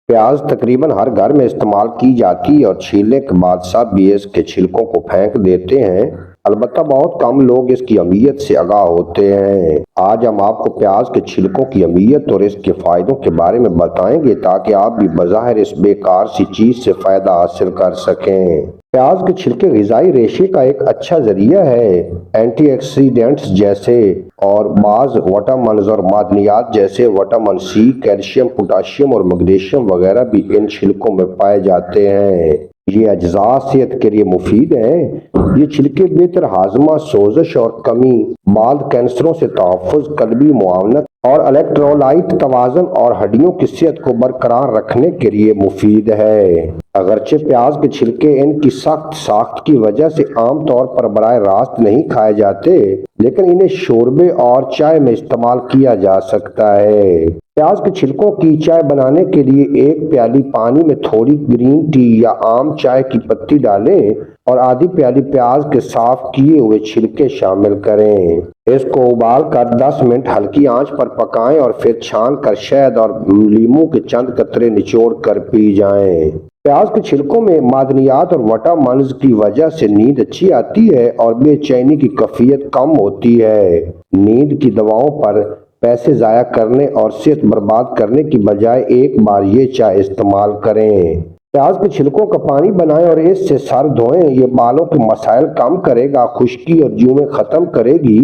प्याज तकरीबन हर घर में इस्तेमाल की जाती है और छीलने के बाद सब भी इसके छिलकों को फेंक देते हैं। अलबत्ता बहुत कम लोग इसकी अहमियत से आगाह होते हैं। आज हम आपको प्याज के छिलकों की अहमियत और इसके फायदों के बारे में बताएंगे ताकि आप भी बज़ाहिर इस बेकार सी चीज से फायदा हासिल कर सकें। प्याज के छिलके ग़िज़ाई रेशे का एक अच्छा जरिया है। एंटीऑक्सीडेंट्स जैसे और बाज़ विटामिन्स और मादनियात जैसे विटामिन सी, कैल्शियम, पोटाशियम और मैग्नीशियम वगैरह भी इन छिलकों में पाए जाते हैं। ये अज्जा सेहत के लिए मुफीद हैं। ये छिलके बेहतर हाजमा, सोजिश और कमी, बाद कैंसरों से तहफ़्फ़ुज़, कल्बी मुआवनत और इलेक्ट्रोलाइट तवाज़ुन और हड्डियों की सेहत को बरकरार रखने के लिए मुफीद है। अगरचे प्याज के छिलके इनकी सख्त साख्त की वजह से आमतौर पर बराह रास्त नहीं खाए जाते, लेकिन इन्हें शोरबे और चाय में इस्तेमाल किया जा सकता है। प्याज के छिलकों की चाय बनाने के लिए एक प्याली पानी में थोड़ी ग्रीन टी या आम चाय की पत्ती डालें और आधी प्याली प्याज के साफ किए हुए छिलके शामिल करें। इसको उबाल कर 10 मिनट हल्की आंच पर पकाएं और फिर छान कर शहद और लीमू के चंद कतरे निचोड़ कर पी जाएं। प्याज के छिलकों में मादनियात और विटामिन्स की वजह से नींद अच्छी आती है और बेचैनी की कैफियत कम होती है। नींद की दवाओं पर पैसे ज़ाया करने और सेहत बर्बाद करने की बजाय एक बार ये चाय इस्तेमाल करें। प्याज के छिलकों का पानी बनाएं और इससे सर धोएं। ये बालों के मसाइल कम करेगा, खुश्की और जुएं ख़त्म करेगी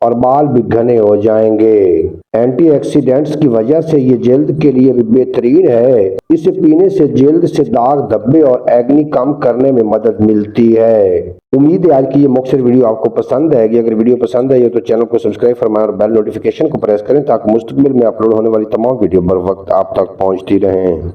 और बाल भी घने हो जाएंगे। एंटीऑक्सीडेंट्स की वजह से ये जल्द के लिए भी बेहतरीन है। इसे पीने से जल्द से दाग, धब्बे और एक्ने कम करने में मदद मिलती है। उम्मीद है आज की ये मुख्तसर वीडियो आपको पसंद आएगी। अगर वीडियो पसंद आई हो तो चैनल को सब्सक्राइब फरमाएं और बेल नोटिफिकेशन को प्रेस करें ताकि मुस्तकबिल में अपलोड होने वाली तमाम वीडियो बर वक्त आप तक पहुंचती रहें।